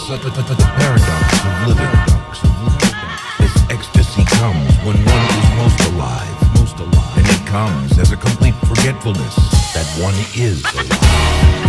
The paradox of living. This ecstasy comes when one is most alive. And it comes as a complete forgetfulness that one is alive.